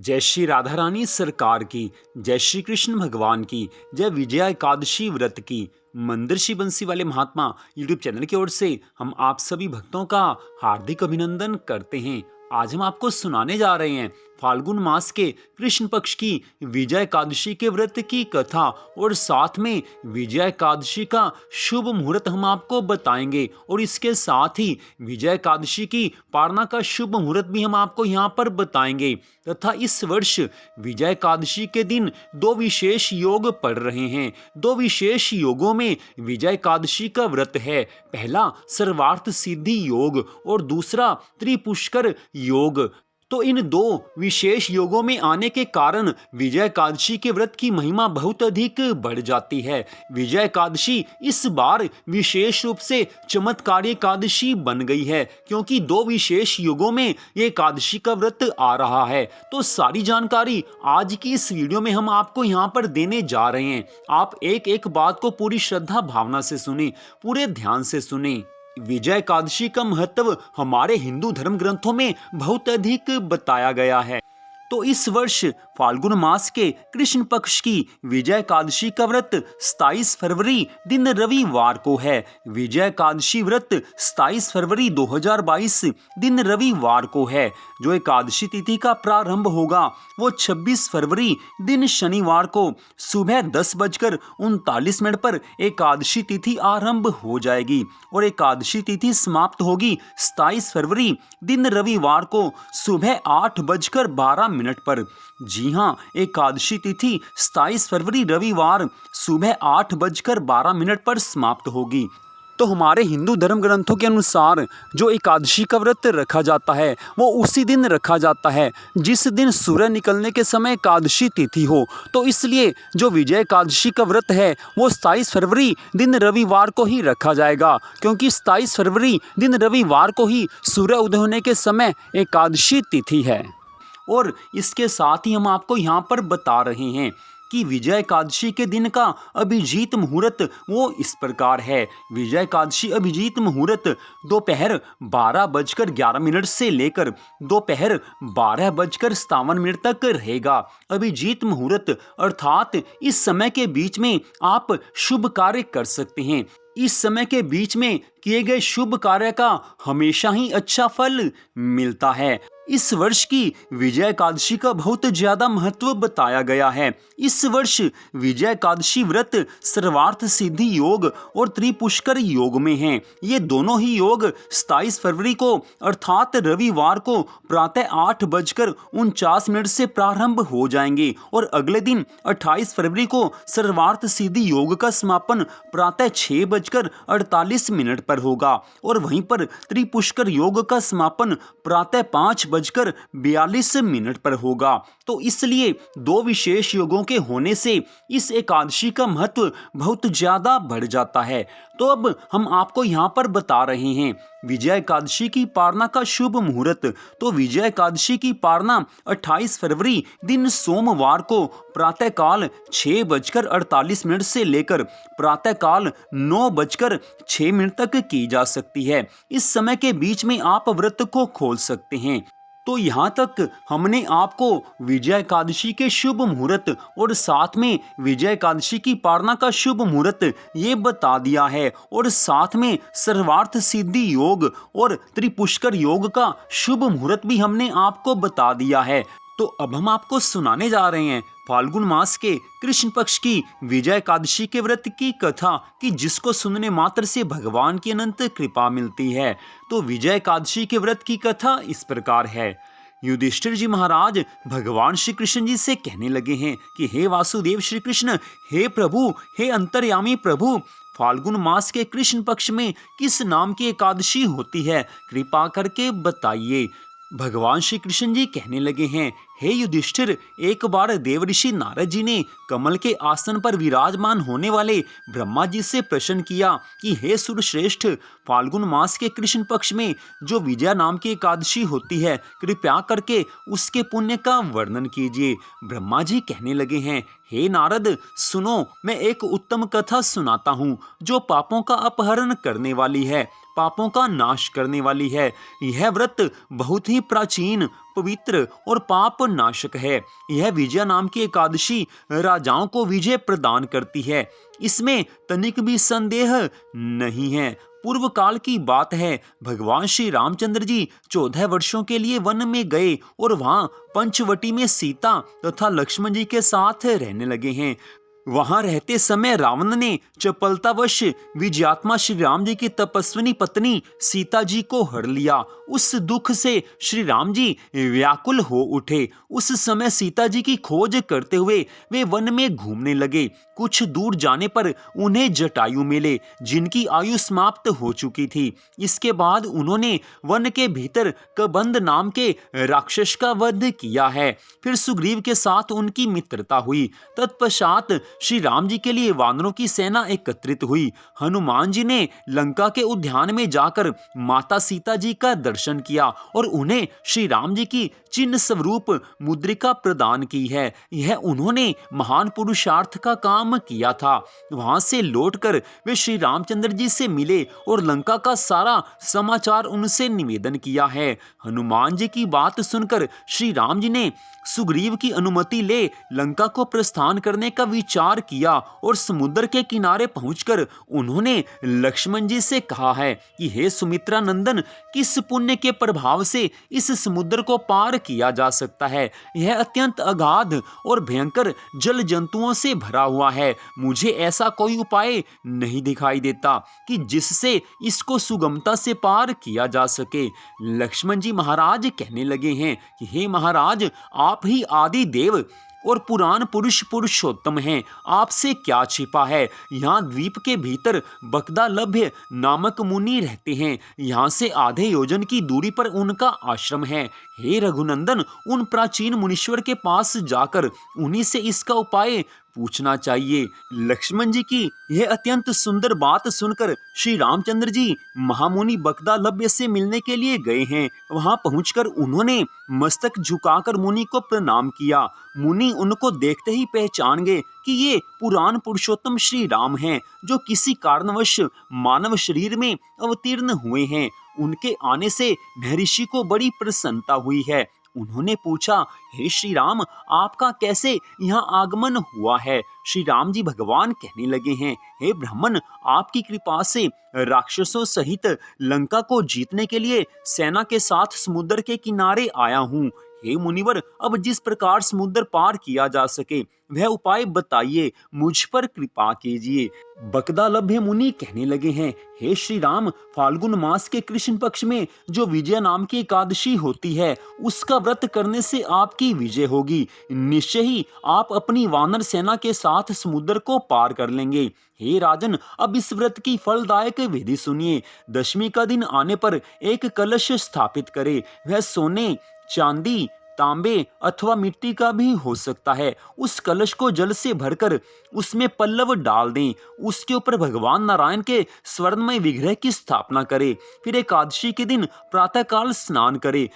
जय श्री राधा रानी सरकार की, जय श्री कृष्ण भगवान की, जय विजया एकादशी व्रत की। मंदिर श्री बंसी वाले महात्मा यूट्यूब चैनल की ओर से हम आप सभी भक्तों का हार्दिक अभिनंदन करते हैं। आज हम आपको सुनाने जा रहे हैं फाल्गुन मास के कृष्ण पक्ष की विजय एकादशी के व्रत की कथा और साथ में विजय एकादशी का शुभ मुहूर्त हम आपको बताएंगे और इसके साथ ही विजय एकादशी की पारणा का शुभ मुहूर्त भी हम आपको यहाँ पर बताएंगे। तथा इस वर्ष विजय एकादशी के दिन दो विशेष योग पड़ रहे हैं। दो विशेष योगों में विजय एकादशी का व्रत है। पहला सर्वार्थ सिद्धि योग और दूसरा त्रिपुष्कर योग। तो इन दो विशेष योगों में आने के कारण विजय एकादशी के व्रत की महिमा बहुत अधिक बढ़ जाती है। विजय एकादशी इस बार विशेष रूप से चमत्कारी एकादशी बन गई है क्योंकि दो विशेष युगों में ये एकादशी का व्रत आ रहा है। तो सारी जानकारी आज की इस वीडियो में हम आपको यहाँ पर देने जा रहे हैं। आप एक एक बात को पूरी श्रद्धा भावना से सुने, पूरे ध्यान से सुने। विजय एकादशी का महत्व हमारे हिंदू धर्म ग्रंथों में बहुत अधिक बताया गया है। तो इस वर्ष फाल्गुन मास के कृष्ण पक्ष की विजय एकादशी का व्रत 27 फरवरी दिन रविवार को है। विजय एकादशी व्रत 27 फरवरी 2022 दिन रविवार को है। जो एकादशी तिथि का प्रारंभ होगा वो 26 फरवरी दिन शनिवार को सुबह 10:39 पर एकादशी तिथि आरंभ हो जाएगी और एकादशी तिथि समाप्त होगी 27 फरवरी दिन रविवार को सुबह 8:12 पर। जी हाँ, एकादशी तिथि 27 फरवरी रविवार सुबह 8:12 पर समाप्त होगी। तो हमारे हिंदू धर्म ग्रंथों के अनुसार जो एकादशी का व्रत रखा जाता है वो उसी दिन रखा जाता है जिस दिन सूर्य निकलने के समय एकादशी तिथि हो। तो इसलिए जो विजय एकादशी का व्रत है वो 27 फरवरी दिन रविवार को ही रखा जाएगा क्योंकि 27 फरवरी दिन रविवार को ही सूर्य उदय होने के समय एकादशी तिथि है। और इसके साथ ही हम आपको यहाँ पर बता रहे हैं कि विजय एकादशी के दिन का अभिजीत मुहूर्त वो इस प्रकार है। विजय एकादशी अभिजीत मुहूर्त दोपहर 12:11 से लेकर दोपहर 12:57 तक रहेगा। अभिजीत मुहूर्त अर्थात इस समय के बीच में आप शुभ कार्य कर सकते हैं। इस समय के बीच में किए गए शुभ कार्य का हमेशा ही अच्छा फल मिलता है। इस वर्ष की विजय एकादशी का बहुत ज्यादा महत्व बताया गया है। इस वर्ष विजय एकादशी व्रत सर्वार्थ सिद्धि योग और त्रिपुष्कर योग में हैं। ये दोनों ही योग 27 फरवरी को अर्थात रविवार को प्रातः 8:49 से प्रारंभ हो जाएंगे और अगले दिन 28 फरवरी को सर्वार्थ सिद्धि योग का समापन प्रातः 6:48 पर होगा और वहीं पर त्रिपुष्कर योग का समापन प्रातः 5:42 पर होगा। तो इसलिए दो विशेष योगों के होने से इस एकादशी का महत्व बहुत ज्यादा बढ़ जाता है। तो अब हम आपको यहाँ पर बता रहे हैं विजय एकादशी की पारणा का शुभ मुहूर्त। तो विजय एकादशी की पारणा 28 फरवरी दिन सोमवार को प्रातःकाल 6:48 से लेकर प्रातःकाल 9:06 तक की जा सकती है। इस समय के बीच में आप व्रत को खोल सकते हैं। तो यहाँ तक हमने आपको विजय एकादशी के शुभ मुहूर्त और साथ में विजय एकादशी की पारणा का शुभ मुहूर्त ये बता दिया है और साथ में सर्वार्थ सिद्धि योग और त्रिपुष्कर योग का शुभ मुहूर्त भी हमने आपको बता दिया है। तो अब हम आपको सुनाने जा रहे हैं फाल्गुन मास के कृष्ण पक्ष की विजय एकादशी के व्रत की कथा कि जिसको सुनने मात्र से भगवान की अनंत कृपा मिलती है। तो विजय एकादशी के व्रत की कथा इस प्रकार है। युधिष्ठिर जी महाराज भगवान श्री कृष्ण जी से कहने लगे हैं कि हे वासुदेव श्री कृष्ण, हे प्रभु, हे अंतर्यामी प्रभु, फाल्गुन मास के कृष्ण पक्ष में किस नाम की एकादशी होती है, कृपा करके बताइए। भगवान श्री कृष्ण जी कहने लगे हैं, हे युधिष्ठिर, एक बार देवऋषि नारद जी ने कमल के आसन पर विराजमान होने वाले ब्रह्मा जी से प्रश्न किया कि हे सुरश्रेष्ठ, फाल्गुन मास के कृष्ण पक्ष में जो विजया नाम की एकादशी होती है, कृपया करके उसके पुण्य का वर्णन कीजिए। ब्रह्मा जी कहने लगे हैं, हे नारद, सुनो, मैं एक उत्तम कथा सुनाता हूँ जो पापों का अपहरण करने वाली है, पापों का नाश करने वाली है। यह व्रत बहुत ही प्राचीन, पवित्र और पाप नाशक है। यह विजया नाम की एकादशी राजाओं को विजय प्रदान करती है, इसमें तनिक भी संदेह नहीं है। पूर्व काल की बात है, भगवान श्री रामचंद्र जी 14 वर्षों के लिए वन में गए और वहां पंचवटी में सीता तथा लक्ष्मण जी के साथ रहने लगे हैं। वहां रहते समय रावण ने चपलतावश विजयात्मा श्री राम जी की तपस्विनी पत्नी सीता जी को हर लिया। उस दुख से श्री राम जी व्याकुल हो उठे। उस समय सीता जी की खोज करते हुए वे वन में घूमने लगे। कुछ दूर जाने पर उन्हें जटायु मिले, जिनकी आयु समाप्त हो चुकी थी। इसके बाद उन्होंने वन के भीतर कबंध नाम के राक्षस का वध किया है। फिर सुग्रीव के साथ उनकी मित्रता हुई। तत्पश्चात श्री राम जी के लिए वानरों की सेना एकत्रित हुई। हनुमान जी ने लंका के उद्यान में जाकर माता सीता जी का दर्शन किया और उन्हें श्री राम जी की चिन्ह स्वरूप मुद्रिका प्रदान की है। यह उन्होंने महान पुरुषार्थ का काम किया था। वहां से लौटकर वे श्री रामचंद्र जी से मिले और लंका का सारा समाचार उनसे निवेदन किया है। हनुमान जी की बात सुनकर श्री राम जी ने सुग्रीव की अनुमति ले लंका को प्रस्थान करने का विचार किया और समुद्र के किनारे पहुंचकर उन्होंने लक्ष्मण जी से कहा है कि हे सुमित्रा नंदन, किस पुण्य के प्रभाव से इस समुद्र को पार किया जा सकता है। यह अत्यंत अगाध और भयंकर जल जंतुओं से भरा हुआ है। मुझे ऐसा कोई उपाय नहीं दिखाई देता कि जिससे इसको सुगमता से पार किया जा सके। लक्ष्मण जी महाराज कहने लगे हैं कि हे महाराज, आप ही आदि देव और पुराण पुरुष पुरुषोत्तम हैं, आपसे क्या छिपा है। यहाँ द्वीप के भीतर बकदालभ्य नामक मुनि रहते हैं। यहाँ से आधे योजन की दूरी पर उनका आश्रम है। हे रघुनंदन, उन प्राचीन मुनीश्वर के पास जाकर उन्हीं से इसका उपाय पूछना चाहिए। लक्ष्मण जी की यह अत्यंत सुंदर बात सुनकर श्री रामचंद्र जी महामुनि बकदालभ्य से मिलने के लिए गए हैं। वहां पहुंचकर उन्होंने मस्तक झुकाकर मुनि को प्रणाम किया। मुनि उनको देखते ही पहचान गए कि ये पुराण पुरुषोत्तम श्री राम हैं, जो किसी कारणवश मानव शरीर में अवतीर्ण हुए हैं। उनके आने से महर्षि को बड़ी प्रसन्नता हुई है। उन्होंने पूछा, हे श्री राम, आपका कैसे यहाँ आगमन हुआ है। श्री राम जी भगवान कहने लगे हैं, हे ब्राह्मण, आपकी कृपा से राक्षसों सहित लंका को जीतने के लिए सेना के साथ समुद्र के किनारे आया हूँ। हे मुनिवर, अब जिस प्रकार समुद्र पार किया जा सके वह उपाय बताइए, मुझ पर कृपा कीजिए। बकदालभ्य मुनि कहने लगे हैं, हे श्री राम, फाल्गुन मास के कृष्ण पक्ष में जो विजय नाम की एकादशी होती है, उसका व्रत करने से आपकी विजय होगी। निश्चय ही आप अपनी वानर सेना के साथ समुद्र को पार कर लेंगे। हे राजन, अब इस व्रत की फलदायक विधि सुनिए। दशमी का दिन आने पर एक कलश स्थापित करे। वह सोने, चांदी, तांबे अथवा मिट्टी का भी हो सकता है। उस कलश को जल से भरकर उसमें पल्लव डाल दें। उसके ऊपर भगवान नारायण के स्वर्णमय विग्रह की स्थापना करें। फिर एकादशी के दिन प्रातःकाल स्नान करें।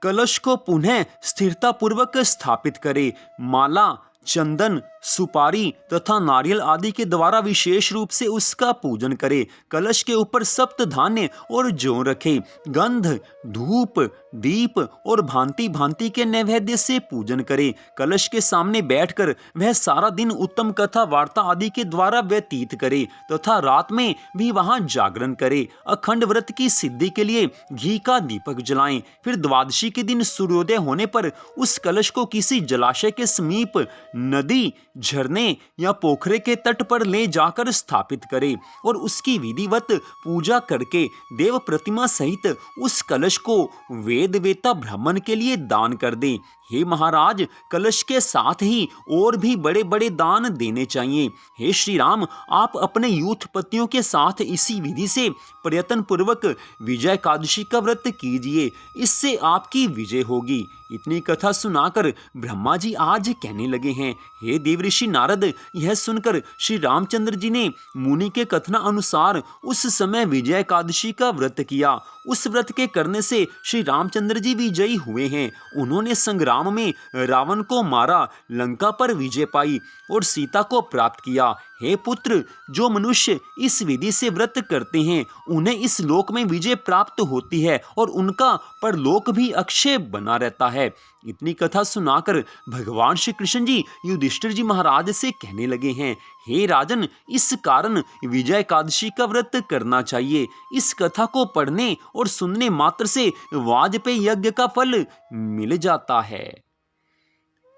कलश को पुनः स्थिरता पूर्वक स्थापित करें। माला, चंदन, सुपारी तथा नारियल आदि के द्वारा विशेष रूप से उसका पूजन करे। कलश के ऊपर सप्त धान्य और जौ रखे। गंध, धूप, दीप और भांति भांति के नैवेद्य से पूजन करे। कलश के सामने बैठकर वह सारा दिन उत्तम कथा वार्ता आदि के द्वारा व्यतीत करे तथा रात में भी वहां जागरण करे। अखंड व्रत की सिद्धि के लिए घी का दीपक जलाएं। फिर द्वादशी के दिन सूर्योदय होने पर उस कलश को किसी जलाशय के समीप, नदी, झरने या पोखरे के तट पर ले जाकर स्थापित करें और उसकी विधिवत पूजा करके देव प्रतिमा सहित उस कलश को वेद वेता ब्राह्मण के लिए दान कर दें। हे महाराज, कलश के साथ ही और भी बड़े बड़े दान देने चाहिए। हे श्री राम, आप अपने यूथ पतियों के साथ इसी विधि से प्रयत्न पूर्वक विजय एकादशी का व्रत कीजिए, इससे आपकी विजय होगी। इतनी कथा सुनाकर ब्रह्मा जी आज कहने लगे हैं, हे देवऋषि नारद, यह सुनकर श्री रामचंद्र जी ने मुनि के कथना अनुसार उस समय विजय एकादशी का व्रत किया। उस व्रत के करने से श्री रामचंद्र जी विजयी हुए हैं। उन्होंने संग्राम में रावण को मारा, लंका पर विजय पाई और सीता को प्राप्त किया। हे पुत्र, जो मनुष्य इस विधि से व्रत करते हैं उन्हें इस लोक में विजय प्राप्त होती है और उनका परलोक भी अक्षय बना रहता है। इतनी कथा सुनाकर भगवान श्री कृष्ण जी युधिष्ठिर जी महाराज से कहने लगे हैं, हे राजन, इस कारण विजय एकादशी का व्रत करना चाहिए। इस कथा को पढ़ने और सुनने मात्र से वाजपेयी यज्ञ का फल मिल जाता है।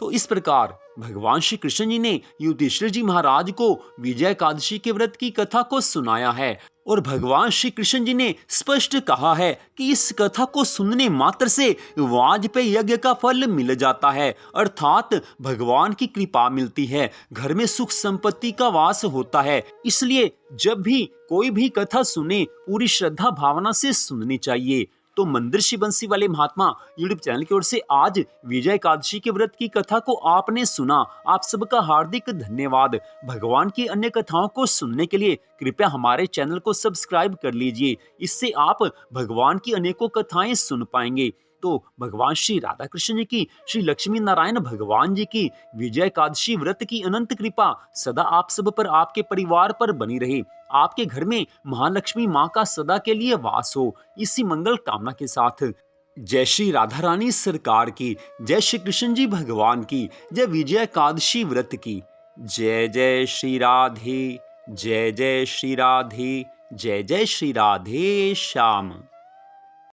तो इस प्रकार भगवान श्री कृष्ण जी ने युधिष्ठिर जी महाराज को विजय एकादशी के व्रत की कथा को सुनाया है और भगवान श्री कृष्ण जी ने स्पष्ट कहा है कि इस कथा को सुनने मात्र से वाजपेयी यज्ञ का फल मिल जाता है, अर्थात भगवान की कृपा मिलती है, घर में सुख संपत्ति का वास होता है। इसलिए जब भी कोई भी कथा सुने पूरी श्रद्धा भावना से सुननी चाहिए। तो मंदिर बंसी वाले महात्मा यूट्यूब चैनल की ओर से आज विजय एकादशी के व्रत की कथा को आपने सुना। आप सबका हार्दिक धन्यवाद। भगवान की अन्य कथाओं को सुनने के लिए कृपया हमारे चैनल को सब्सक्राइब कर लीजिए। इससे आप भगवान की अनेकों कथाएं सुन पाएंगे। तो भगवान श्री राधा कृष्ण जी की, श्री लक्ष्मी नारायण भगवान जी की विजय एकादशी व्रत की अनंत कृपा सदा आप सब पर, आपके परिवार पर बनी रहे। आपके घर में महालक्ष्मी माँ का सदा के लिए वास हो। इसी मंगल कामना के साथ जय श्री राधा रानी सरकार की, जय श्री कृष्ण जी भगवान की, जय विजय एकादशी व्रत की। जय जय श्री राधे, जय जय श्री राधे, जय जय श्री राधे श्याम।